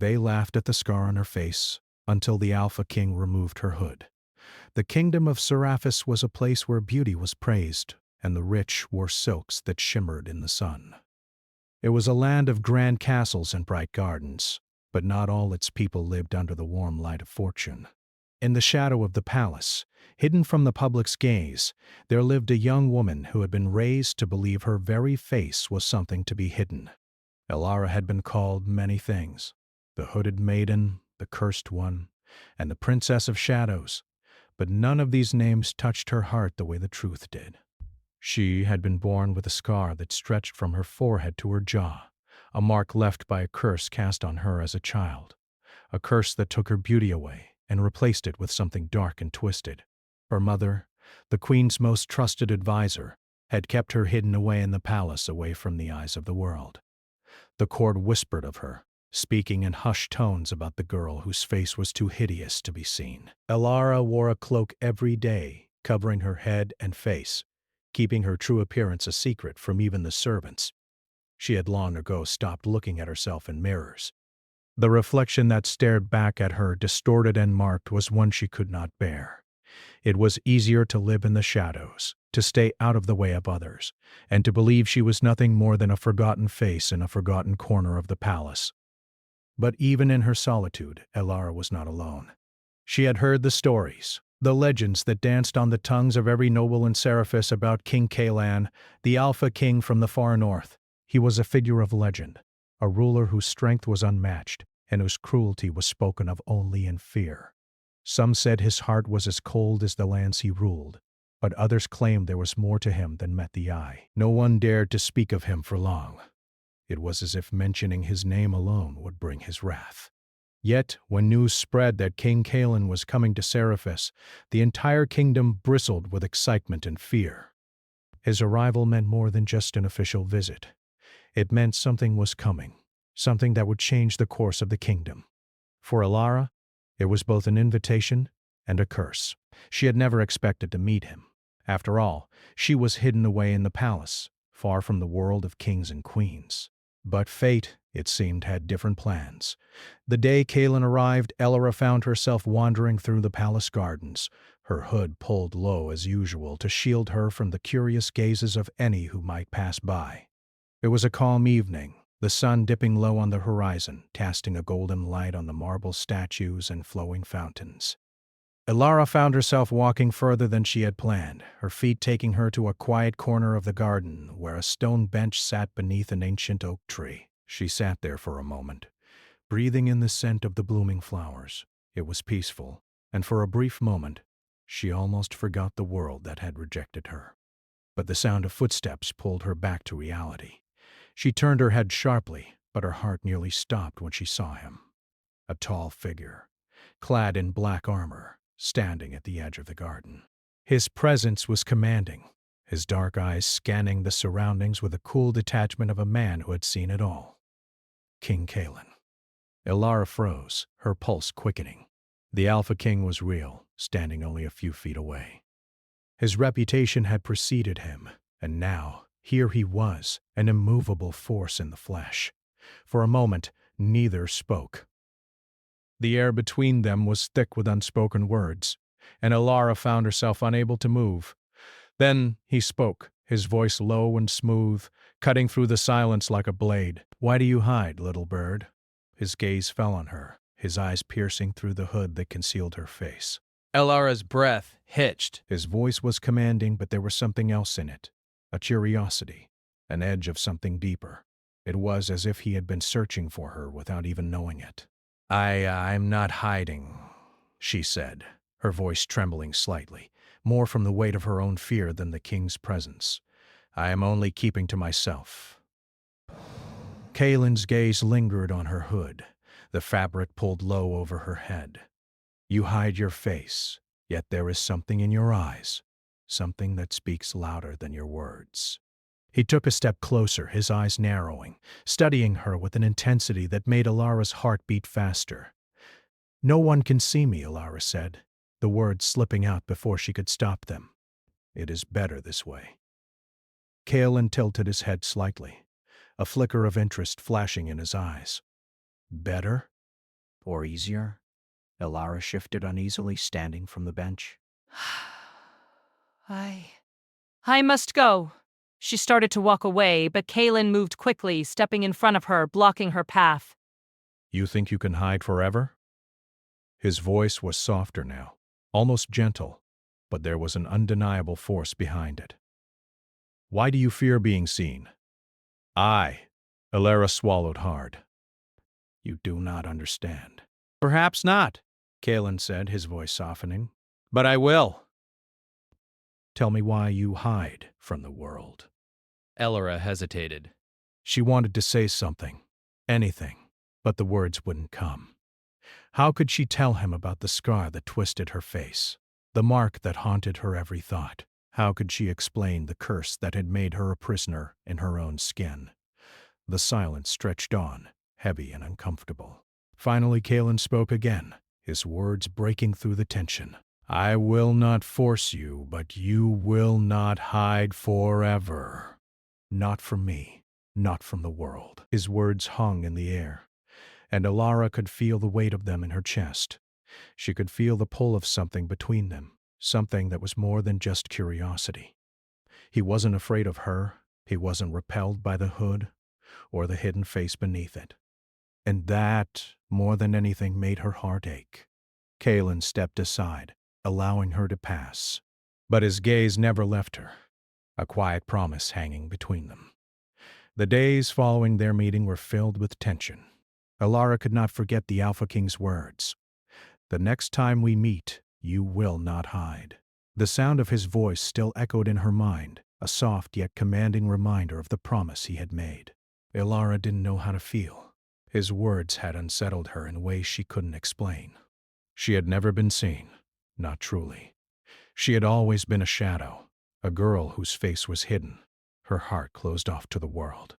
They laughed at the scar on her face until the Alpha King removed her hood. The kingdom of Seraphis was a place where beauty was praised, and the rich wore silks that shimmered in the sun. It was a land of grand castles and bright gardens, but not all its people lived under the warm light of fortune. In the shadow of the palace, hidden from the public's gaze, there lived a young woman who had been raised to believe her very face was something to be hidden. Elara had been called many things: the Hooded Maiden, the Cursed One, and the Princess of Shadows, but none of these names touched her heart the way the truth did. She had been born with a scar that stretched from her forehead to her jaw, a mark left by a curse cast on her as a child, a curse that took her beauty away and replaced it with something dark and twisted. Her mother, the queen's most trusted advisor, had kept her hidden away in the palace, away from the eyes of the world. The court whispered of her, speaking in hushed tones about the girl whose face was too hideous to be seen. Elara wore a cloak every day, covering her head and face, keeping her true appearance a secret from even the servants. She had long ago stopped looking at herself in mirrors. The reflection that stared back at her, distorted and marked, was one she could not bear. It was easier to live in the shadows, to stay out of the way of others, and to believe she was nothing more than a forgotten face in a forgotten corner of the palace. But even in her solitude, Elara was not alone. She had heard the stories, the legends that danced on the tongues of every noble in Seraphis about King Kalan, the Alpha King from the far north. He was a figure of legend, a ruler whose strength was unmatched and whose cruelty was spoken of only in fear. Some said his heart was as cold as the lands he ruled, but others claimed there was more to him than met the eye. No one dared to speak of him for long. It was as if mentioning his name alone would bring his wrath. Yet, when news spread that King Kalan was coming to Seraphis, the entire kingdom bristled with excitement and fear. His arrival meant more than just an official visit. It meant something was coming, something that would change the course of the kingdom. For Elara, it was both an invitation and a curse. She had never expected to meet him. After all, she was hidden away in the palace, far from the world of kings and queens. But fate, it seemed, had different plans. The day Kalan arrived, Elara found herself wandering through the palace gardens, her hood pulled low as usual to shield her from the curious gazes of any who might pass by. It was a calm evening, the sun dipping low on the horizon, casting a golden light on the marble statues and flowing fountains. Elara found herself walking further than she had planned, her feet taking her to a quiet corner of the garden where a stone bench sat beneath an ancient oak tree. She sat there for a moment, breathing in the scent of the blooming flowers. It was peaceful, and for a brief moment, she almost forgot the world that had rejected her. But the sound of footsteps pulled her back to reality. She turned her head sharply, but her heart nearly stopped when she saw him. A tall figure, clad in black armor, standing at the edge of the garden. His presence was commanding, his dark eyes scanning the surroundings with the cool detachment of a man who had seen it all. King Kalan. Elara froze, her pulse quickening. The Alpha King was real, standing only a few feet away. His reputation had preceded him, and now, here he was, an immovable force in the flesh. For a moment, neither spoke. The air between them was thick with unspoken words, and Elara found herself unable to move. Then he spoke, his voice low and smooth, cutting through the silence like a blade. "Why do you hide, little bird?" His gaze fell on her, his eyes piercing through the hood that concealed her face. Elara's breath hitched. His voice was commanding, but there was something else in it, a curiosity, an edge of something deeper. It was as if he had been searching for her without even knowing it. I'm not hiding," she said, her voice trembling slightly, more from the weight of her own fear than the king's presence. "I am only keeping to myself." Kalan's gaze lingered on her hood, the fabric pulled low over her head. "You hide your face, yet there is something in your eyes, something that speaks louder than your words." He took a step closer, his eyes narrowing, studying her with an intensity that made Elara's heart beat faster. "No one can see me," Elara said, the words slipping out before she could stop them. "It is better this way." Kalan tilted his head slightly, a flicker of interest flashing in his eyes. "Better?" or easier? Elara shifted uneasily, standing from the bench. I must go. She started to walk away, but Kaelin moved quickly, stepping in front of her, blocking her path. You think you can hide forever? His voice was softer now, almost gentle, but there was an undeniable force behind it. Why do you fear being seen? Elara swallowed hard. You do not understand. Perhaps not, Kaelin said, his voice softening. but I will. Tell me why you hide from the world. Elara hesitated. She wanted to say something, anything, but the words wouldn't come. How could she tell him about the scar that twisted her face, the mark that haunted her every thought? How could she explain the curse that had made her a prisoner in her own skin? The silence stretched on, heavy and uncomfortable. Finally, Kaelin spoke again, his words breaking through the tension. I will not force you, but you will not hide forever. Not from me, not from the world. His words hung in the air, and Elara could feel the weight of them in her chest. She could feel the pull of something between them, something that was more than just curiosity. He wasn't afraid of her, he wasn't repelled by the hood, or the hidden face beneath it. And that, more than anything, made her heart ache. Kaelin stepped aside, allowing her to pass. But his gaze never left her, a quiet promise hanging between them. The days following their meeting were filled with tension. Elara could not forget the Alpha King's words. The next time we meet, you will not hide. The sound of his voice still echoed in her mind, a soft yet commanding reminder of the promise he had made. Elara didn't know how to feel. His words had unsettled her in ways she couldn't explain. She had never been seen, not truly. She had always been a shadow, a girl whose face was hidden, her heart closed off to the world.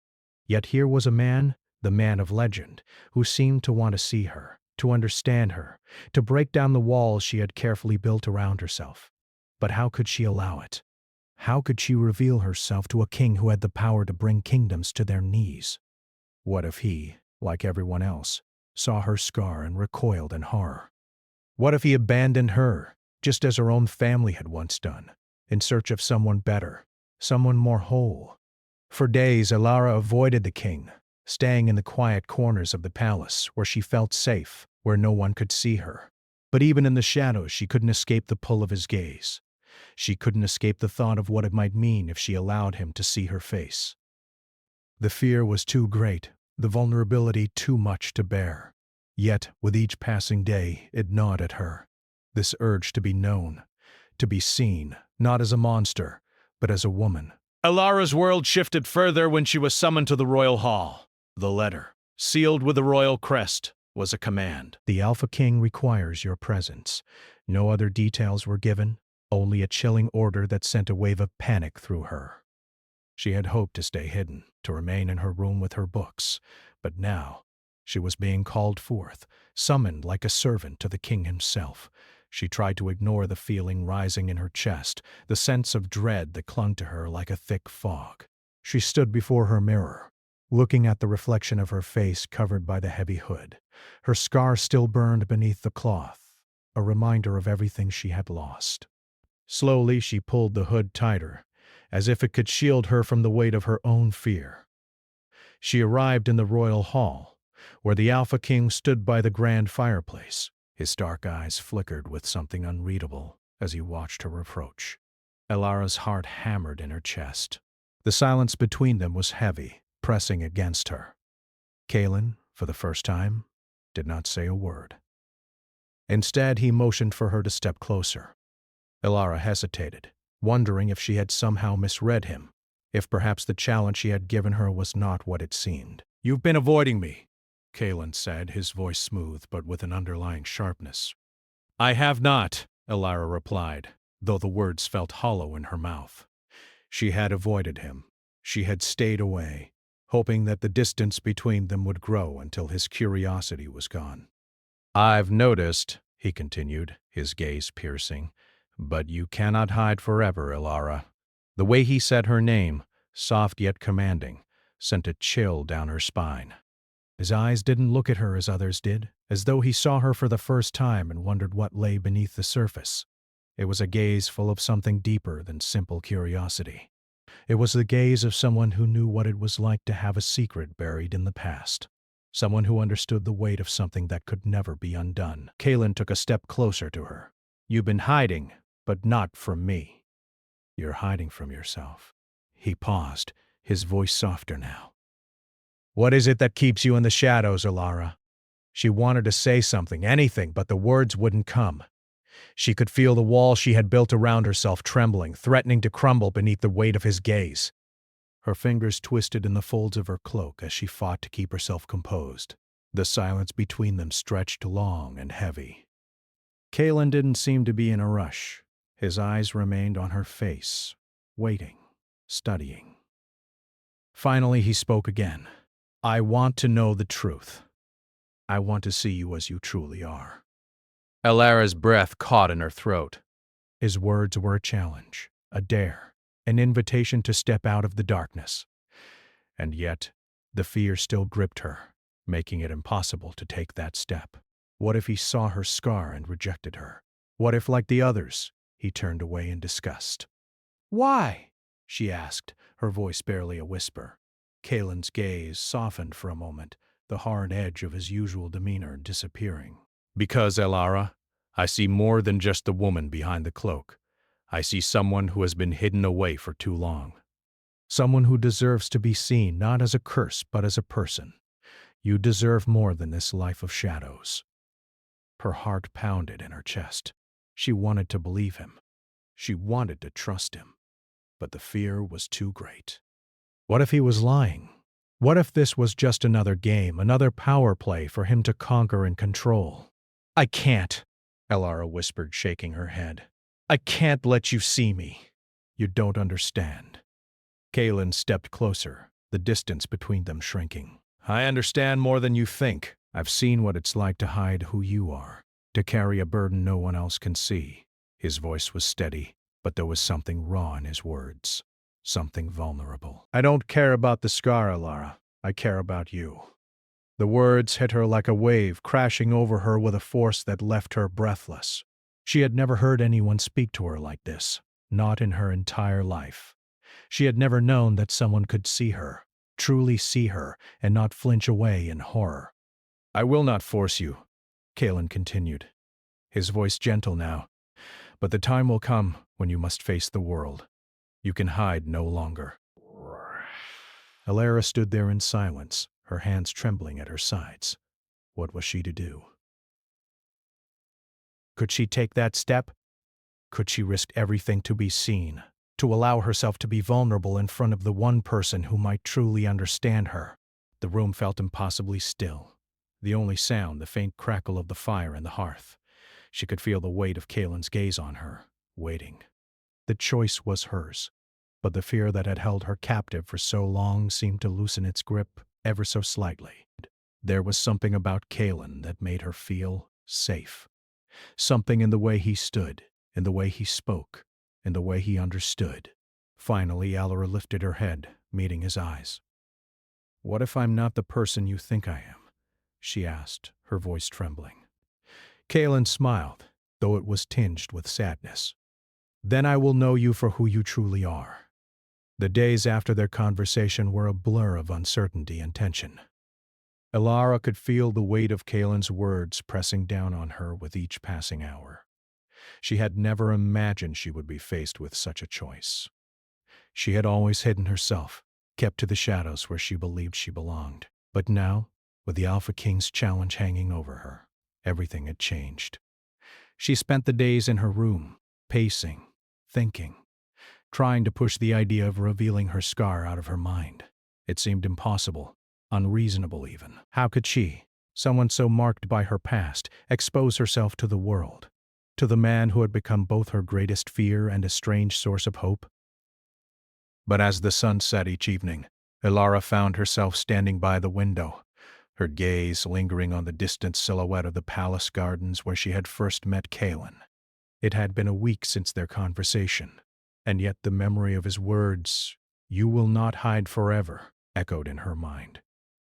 Yet here was a man, the man of legend, who seemed to want to see her, to understand her, to break down the walls she had carefully built around herself. But how could she allow it? How could she reveal herself to a king who had the power to bring kingdoms to their knees? What if he, like everyone else, saw her scar and recoiled in horror? What if he abandoned her, just as her own family had once done, in search of someone better, someone more whole? For days, Elara avoided the king, staying in the quiet corners of the palace where she felt safe, where no one could see her. But even in the shadows, she couldn't escape the pull of his gaze. She couldn't escape the thought of what it might mean if she allowed him to see her face. The fear was too great, the vulnerability too much to bear. Yet, with each passing day, it gnawed at her. This urge to be known, to be seen, not as a monster, but as a woman. Elara's world shifted further when she was summoned to the royal hall. The letter, sealed with the royal crest, was a command. The Alpha King requires your presence. No other details were given, only a chilling order that sent a wave of panic through her. She had hoped to stay hidden, to remain in her room with her books, but now she was being called forth, summoned like a servant to the king himself. She tried to ignore the feeling rising in her chest, the sense of dread that clung to her like a thick fog. She stood before her mirror, looking at the reflection of her face covered by the heavy hood. Her scar still burned beneath the cloth, a reminder of everything she had lost. Slowly she pulled the hood tighter, as if it could shield her from the weight of her own fear. She arrived in the royal hall, where the Alpha King stood by the grand fireplace. His dark eyes flickered with something unreadable as he watched her approach. Elara's heart hammered in her chest. The silence between them was heavy, pressing against her. Kaelin, for the first time, did not say a word. Instead, he motioned for her to step closer. Elara hesitated, wondering if she had somehow misread him, if perhaps the challenge he had given her was not what it seemed. You've been avoiding me, Kaelin said, his voice smooth but with an underlying sharpness. I have not, Elara replied, though the words felt hollow in her mouth. She had avoided him. She had stayed away, hoping that the distance between them would grow until his curiosity was gone. I've noticed, he continued, his gaze piercing, but you cannot hide forever, Elara. The way he said her name, soft yet commanding, sent a chill down her spine. His eyes didn't look at her as others did. as though he saw her for the first time and wondered what lay beneath the surface. It was a gaze full of something deeper than simple curiosity. It was the gaze of someone who knew what it was like to have a secret buried in the past. Someone who understood the weight of something that could never be undone. Kaelin took a step closer to her. "You've been hiding, but not from me." "You're hiding from yourself." He paused, his voice softer now. "What is it that keeps you in the shadows, Alara?" She wanted to say something, anything, but the words wouldn't come. She could feel the wall she had built around herself trembling, threatening to crumble beneath the weight of his gaze. Her fingers twisted in the folds of her cloak as she fought to keep herself composed. The silence between them stretched long and heavy. Kaelin didn't seem to be in a rush. His eyes remained on her face, waiting, studying. Finally, he spoke again. "I want to know the truth. I want to see you as you truly are." Alara's breath caught in her throat. His words were a challenge, a dare, an invitation to step out of the darkness. And yet, the fear still gripped her, making it impossible to take that step. What if he saw her scar and rejected her? What if, like the others, he turned away in disgust? "Why?" she asked, her voice barely a whisper. Kaelin's gaze softened for a moment, the hard edge of his usual demeanor disappearing. "Because, Alara, I see more than just the woman behind the cloak. I see someone who has been hidden away for too long. Someone who deserves to be seen not as a curse but as a person. You deserve more than this life of shadows." Her heart pounded in her chest. She wanted to believe him. She wanted to trust him. But the fear was too great. What if he was lying? What if this was just another game, another power play for him to conquer and control? "I can't," Alara whispered, shaking her head. "I can't let you see me. You don't understand." Kaelin stepped closer, the distance between them shrinking. "I understand more than you think. I've seen what it's like to hide who you are, to carry a burden no one else can see." His voice was steady, but there was something raw in his words, something vulnerable. "I don't care about the scar, Alara. I care about you." The words hit her like a wave, crashing over her with a force that left her breathless. She had never heard anyone speak to her like this, not in her entire life. She had never known that someone could see her, truly see her, and not flinch away in horror. "I will not force you," Kaelin continued, his voice gentle now. "But the time will come when you must face the world. You can hide no longer." Alara stood there in silence, her hands trembling at her sides. What was she to do? Could she take that step? Could she risk everything to be seen, to allow herself to be vulnerable in front of the one person who might truly understand her? The room felt impossibly still. The only sound, the faint crackle of the fire in the hearth. She could feel the weight of Kaelin's gaze on her, waiting. The choice was hers, but the fear that had held her captive for so long seemed to loosen its grip ever so slightly. There was something about Kaelin that made her feel safe. Something in the way he stood, in the way he spoke, in the way he understood. Finally, Alara lifted her head, meeting his eyes. "What if I'm not the person you think I am?" she asked, her voice trembling. Kaelin smiled, though it was tinged with sadness. "Then I will know you for who you truly are." The days after their conversation were a blur of uncertainty and tension. Alara could feel the weight of Kaelin's words pressing down on her with each passing hour. She had never imagined she would be faced with such a choice. She had always hidden herself, kept to the shadows where she believed she belonged. But now, with the Alpha King's challenge hanging over her, everything had changed. She spent the days in her room, pacing, thinking, trying to push the idea of revealing her scar out of her mind. It seemed impossible, unreasonable even. How could she, someone so marked by her past, expose herself to the world, to the man who had become both her greatest fear and a strange source of hope? But as the sun set each evening, Alara found herself standing by the window, her gaze lingering on the distant silhouette of the palace gardens where she had first met Kaelin. It had been a week since their conversation, and yet the memory of his words, "You will not hide forever," echoed in her mind,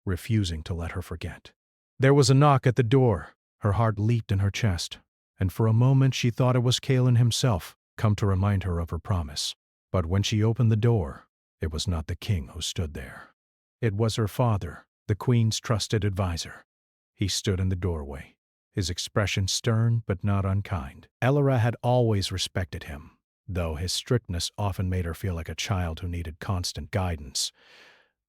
refusing to let her forget. There was a knock at the door. Her heart leaped in her chest, and for a moment she thought it was Kalen himself, come to remind her of her promise. But when she opened the door, it was not the king who stood there. It was her father, the queen's trusted advisor. He stood in the doorway, his expression stern but not unkind. Elara had always respected him, though his strictness often made her feel like a child who needed constant guidance.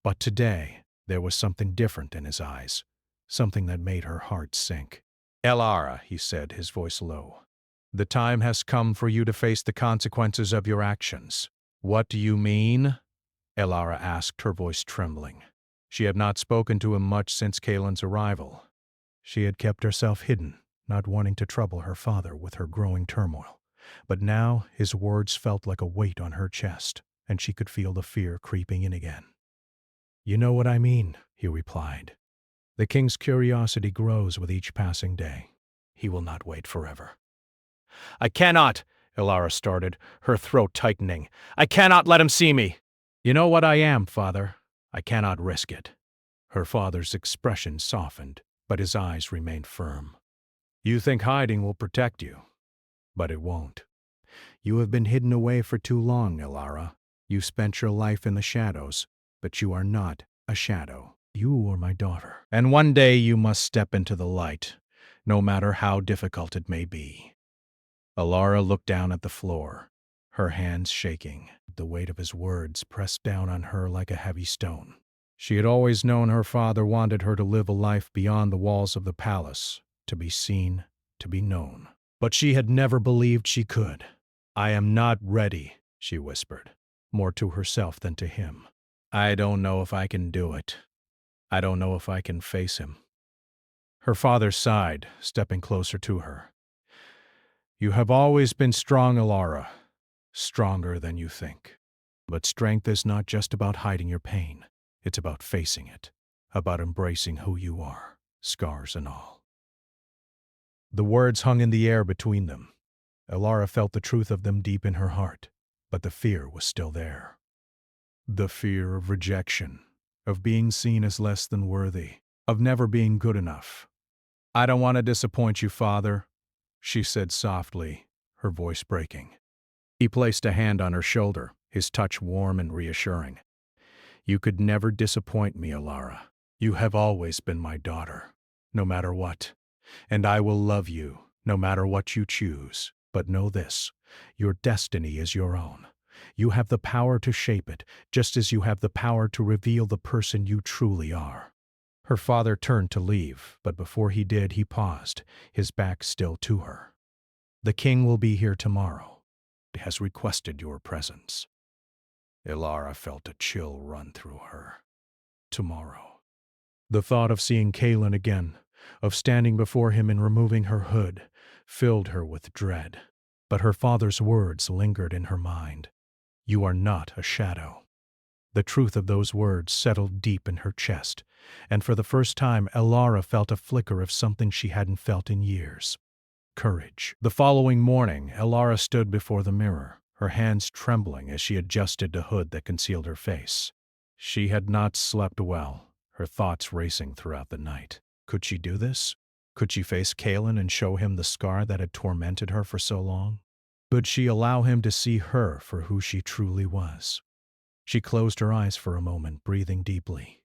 But today, there was something different in his eyes, something that made her heart sink. "Elara," he said, his voice low, "the time has come for you to face the consequences of your actions." "What do you mean?" Elara asked, her voice trembling. She had not spoken to him much since Kalen's arrival. She had kept herself hidden, not wanting to trouble her father with her growing turmoil. But now his words felt like a weight on her chest, and she could feel the fear creeping in again. "You know what I mean," he replied. "The king's curiosity grows with each passing day. He will not wait forever." "I cannot," Elara started, her throat tightening. "I cannot let him see me." "You know what I am, father. I cannot risk it." Her father's expression softened, but his eyes remained firm. "You think hiding will protect you, but it won't. You have been hidden away for too long, Elara. You spent your life in the shadows, but you are not a shadow. You are my daughter. And one day you must step into the light, no matter how difficult it may be." Elara looked down at the floor, her hands shaking. The weight of his words pressed down on her like a heavy stone. She had always known her father wanted her to live a life beyond the walls of the palace, to be seen, to be known. But she had never believed she could. "I am not ready," she whispered, more to herself than to him. "I don't know if I can do it. I don't know if I can face him." Her father sighed, stepping closer to her. "You have always been strong, Elara, stronger than you think. But strength is not just about hiding your pain. It's about facing it, about embracing who you are, scars and all." The words hung in the air between them. Elara felt the truth of them deep in her heart, but the fear was still there. The fear of rejection, of being seen as less than worthy, of never being good enough. "I don't want to disappoint you, father," she said softly, her voice breaking. He placed a hand on her shoulder, his touch warm and reassuring. "You could never disappoint me, Elara. You have always been my daughter, no matter what. And I will love you, no matter what you choose. But know this, your destiny is your own. You have the power to shape it, just as you have the power to reveal the person you truly are." Her father turned to leave, but before he did, he paused, his back still to her. "The king will be here tomorrow. He has requested your presence." Elara felt a chill run through her. Tomorrow. The thought of seeing Kalen again, of standing before him and removing her hood, filled her with dread. But her father's words lingered in her mind. "You are not a shadow." The truth of those words settled deep in her chest, and for the first time Elara felt a flicker of something she hadn't felt in years. Courage. The following morning, Elara stood before the mirror, her hands trembling as she adjusted the hood that concealed her face. She had not slept well, her thoughts racing throughout the night. Could she do this? Could she face Kalen and show him the scar that had tormented her for so long? Could she allow him to see her for who she truly was? She closed her eyes for a moment, breathing deeply.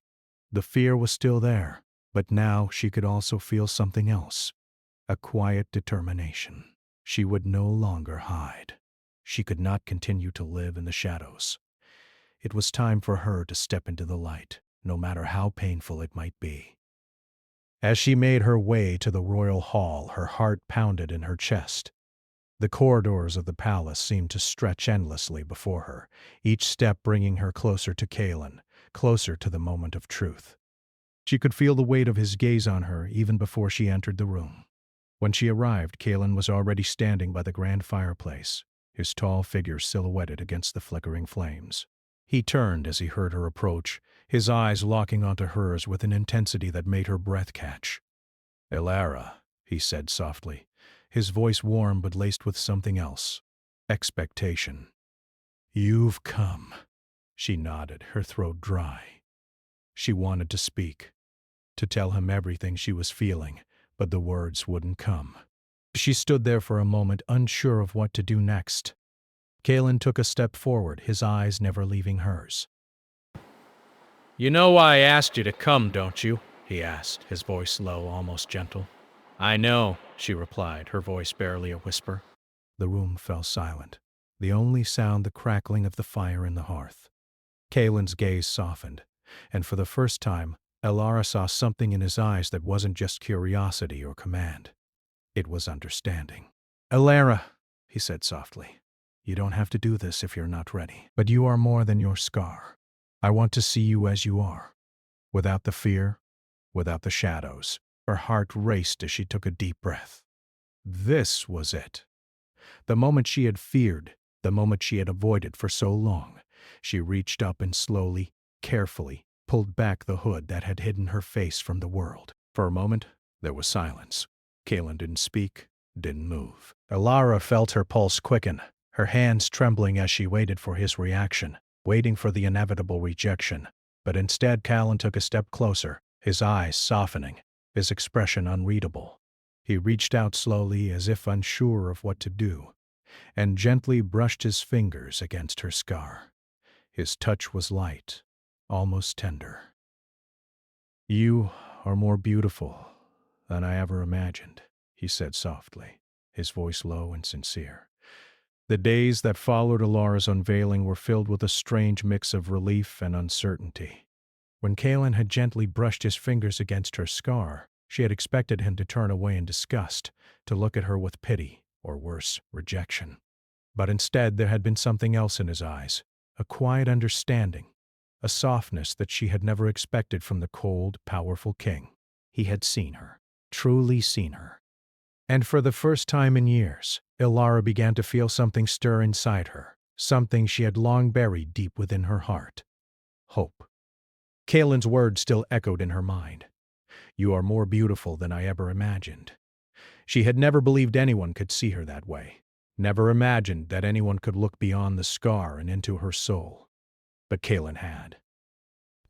The fear was still there, but now she could also feel something else. A quiet determination. She would no longer hide. She could not continue to live in the shadows. It was time for her to step into the light, no matter how painful it might be. As she made her way to the royal hall, her heart pounded in her chest. The corridors of the palace seemed to stretch endlessly before her, each step bringing her closer to Kalen, closer to the moment of truth. She could feel the weight of his gaze on her even before she entered the room. When she arrived, Kalen was already standing by the grand fireplace, his tall figure silhouetted against the flickering flames. He turned as he heard her approach, his eyes locking onto hers with an intensity that made her breath catch. "Elara," he said softly, his voice warm but laced with something else. Expectation. "You've come." She nodded, her throat dry. She wanted to speak to tell him everything she was feeling, but the words wouldn't come. She stood there for a moment, unsure of what to do next. Kalen took a step forward, his eyes never leaving hers. "You know why I asked you to come, don't you?" he asked, his voice low, almost gentle. "I know," she replied, her voice barely a whisper. The room fell silent, the only sound the crackling of the fire in the hearth. Kalen's gaze softened, and for the first time, Elara saw something in his eyes that wasn't just curiosity or command. It was understanding. "Elara," he said softly, "you don't have to do this if you're not ready, but you are more than your scar. I want to see you as you are, without the fear, without the shadows." Her heart raced as she took a deep breath. This was it. The moment she had feared, the moment she had avoided for so long. She reached up and slowly, carefully, pulled back the hood that had hidden her face from the world. For a moment, there was silence. Kalen didn't speak, didn't move. Elara felt her pulse quicken, her hands trembling as she waited for his reaction, waiting for the inevitable rejection. But instead, Kalen took a step closer, his eyes softening, his expression unreadable. He reached out slowly, as if unsure of what to do, and gently brushed his fingers against her scar. His touch was light, almost tender. "You are more beautiful than I ever imagined," he said softly, his voice low and sincere. The days that followed Elara's unveiling were filled with a strange mix of relief and uncertainty. When Kalen had gently brushed his fingers against her scar, she had expected him to turn away in disgust, to look at her with pity, or worse, rejection. But instead there had been something else in his eyes, a quiet understanding, a softness that she had never expected from the cold, powerful king. He had seen her, truly seen her. And for the first time in years, Elara began to feel something stir inside her, something she had long buried deep within her heart. Hope. Kalen's words still echoed in her mind. "You are more beautiful than I ever imagined." She had never believed anyone could see her that way, never imagined that anyone could look beyond the scar and into her soul. But Kalen had.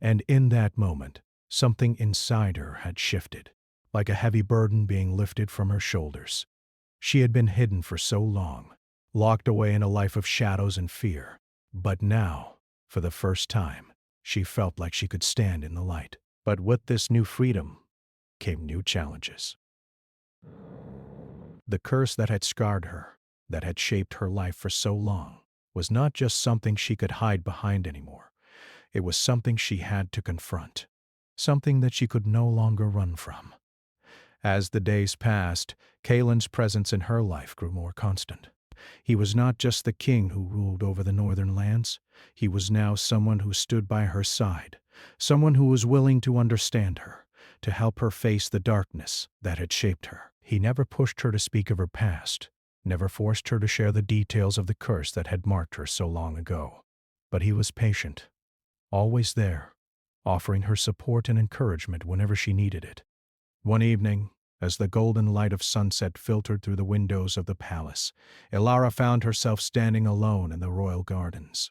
And in that moment, something inside her had shifted, like a heavy burden being lifted from her shoulders. She had been hidden for so long, locked away in a life of shadows and fear. But now, for the first time, she felt like she could stand in the light. But with this new freedom came new challenges. The curse that had scarred her, that had shaped her life for so long, was not just something she could hide behind anymore. It was something she had to confront, something that she could no longer run from. As the days passed, Kalen's presence in her life grew more constant. He was not just the king who ruled over the northern lands. He was now someone who stood by her side, someone who was willing to understand her, to help her face the darkness that had shaped her. He never pushed her to speak of her past, never forced her to share the details of the curse that had marked her so long ago. But he was patient, always there, offering her support and encouragement whenever she needed it. One evening, as the golden light of sunset filtered through the windows of the palace, Elara found herself standing alone in the royal gardens.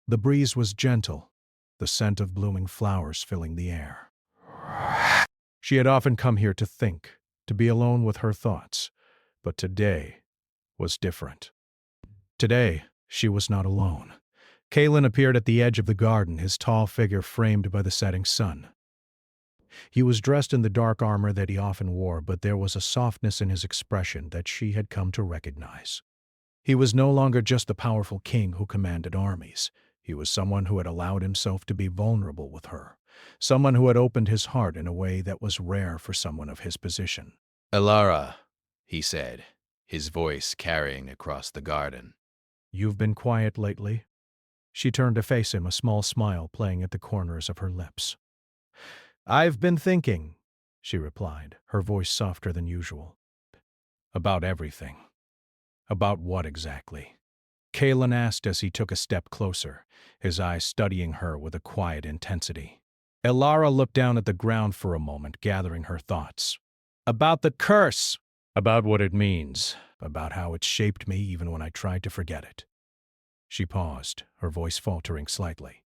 The breeze was gentle, the scent of blooming flowers filling the air. She had often come here to think, to be alone with her thoughts, but today was different. Today, she was not alone. Kalen appeared at the edge of the garden, his tall figure framed by the setting sun. He was dressed in the dark armor that he often wore, but there was a softness in his expression that she had come to recognize. He was no longer just the powerful king who commanded armies. He was someone who had allowed himself to be vulnerable with her, someone who had opened his heart in a way that was rare for someone of his position. "Elara," he said, his voice carrying across the garden. "You've been quiet lately." She turned to face him, a small smile playing at the corners of her lips. "I've been thinking," she replied, her voice softer than usual. "About everything." "About what exactly?" Kalen asked as he took a step closer, his eyes studying her with a quiet intensity. Elara looked down at the ground for a moment, gathering her thoughts. "About the curse!" "About what it means, about how it shaped me even when I tried to forget it." She paused, her voice faltering slightly.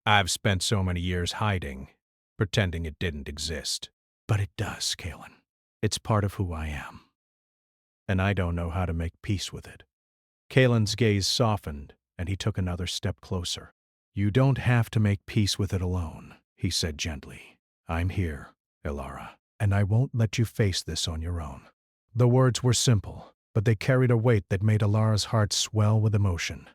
"I've spent so many years hiding, pretending it didn't exist. But it does, Kaelin. It's part of who I am. And I don't know how to make peace with it. Kaelin's gaze softened, and he took another step closer. You don't have to make peace with it alone, he said gently. I'm here, Ilara, and I won't let you face this on your own. The words were simple, but they carried a weight that made Ilara's heart swell with emotion.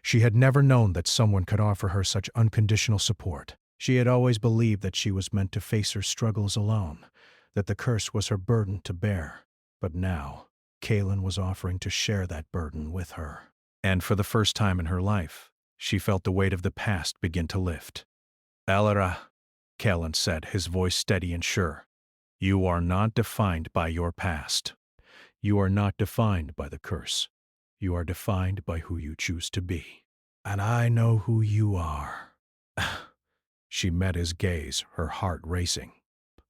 She had never known that someone could offer her such unconditional support. She had always believed that she was meant to face her struggles alone, that the curse was her burden to bear. But now, Kaelin was offering to share that burden with her. And for the first time in her life, she felt the weight of the past begin to lift. Ilara, Kaelin said, his voice steady and sure. You are not defined by your past. You are not defined by the curse. You are defined by who you choose to be. And I know who you are. She met his gaze, her heart racing.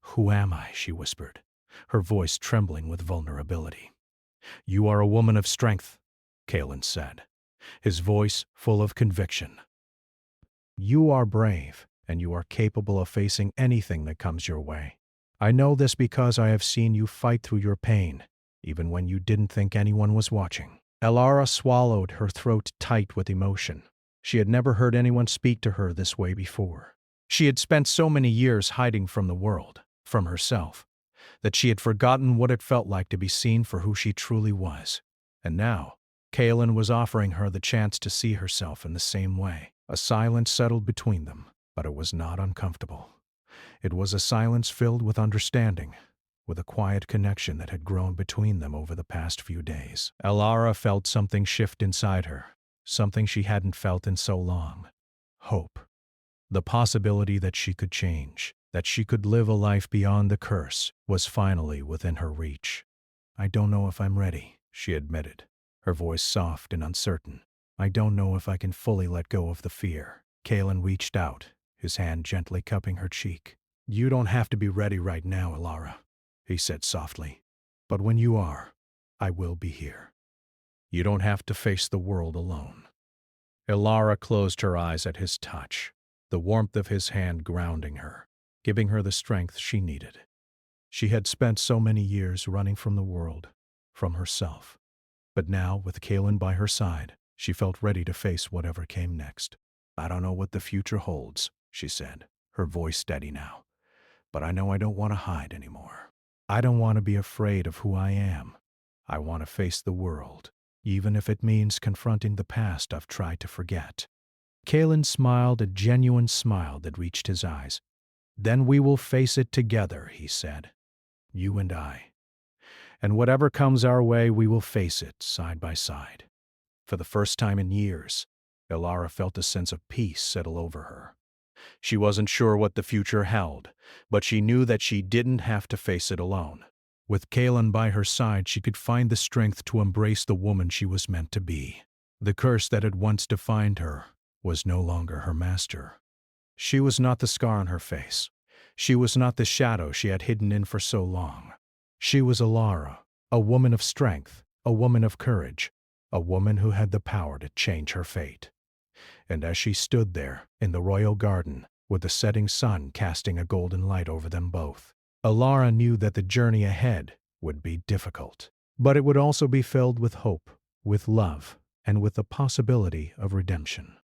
Who am I? She whispered, her voice trembling with vulnerability. You are a woman of strength, Kaelin said, his voice full of conviction. You are brave, and you are capable of facing anything that comes your way. I know this because I have seen you fight through your pain, even when you didn't think anyone was watching. Ilara swallowed, her throat tight with emotion. She had never heard anyone speak to her this way before. She had spent so many years hiding from the world, from herself, that she had forgotten what it felt like to be seen for who she truly was. And now, Kaelin was offering her the chance to see herself in the same way. A silence settled between them, but it was not uncomfortable. It was a silence filled with understanding, with a quiet connection that had grown between them over the past few days. Ilara felt something shift inside her, something she hadn't felt in so long. Hope. The possibility that she could change, that she could live a life beyond the curse, was finally within her reach. I don't know if I'm ready, she admitted, her voice soft and uncertain. I don't know if I can fully let go of the fear. Kaelin reached out, his hand gently cupping her cheek. You don't have to be ready right now, Ilara, he said softly. But when you are, I will be here. You don't have to face the world alone. Ilara closed her eyes at his touch, the warmth of his hand grounding her, giving her the strength she needed. She had spent so many years running from the world, from herself. But now, with Kaelin by her side, she felt ready to face whatever came next. I don't know what the future holds, she said, her voice steady now. But I know I don't want to hide anymore. I don't want to be afraid of who I am. I want to face the world, even if it means confronting the past I've tried to forget. Kaelin smiled, a genuine smile that reached his eyes. Then we will face it together, he said. You and I. And whatever comes our way, we will face it side by side. For the first time in years, Ilara felt a sense of peace settle over her. She wasn't sure what the future held, but she knew that she didn't have to face it alone. With Kaelin by her side, she could find the strength to embrace the woman she was meant to be. The curse that had once defined her was no longer her master. She was not the scar on her face. She was not the shadow she had hidden in for so long. She was Ilara, a woman of strength, a woman of courage, a woman who had the power to change her fate. And as she stood there in the royal garden, with the setting sun casting a golden light over them both, Ilara knew that the journey ahead would be difficult, but it would also be filled with hope, with love, and with the possibility of redemption.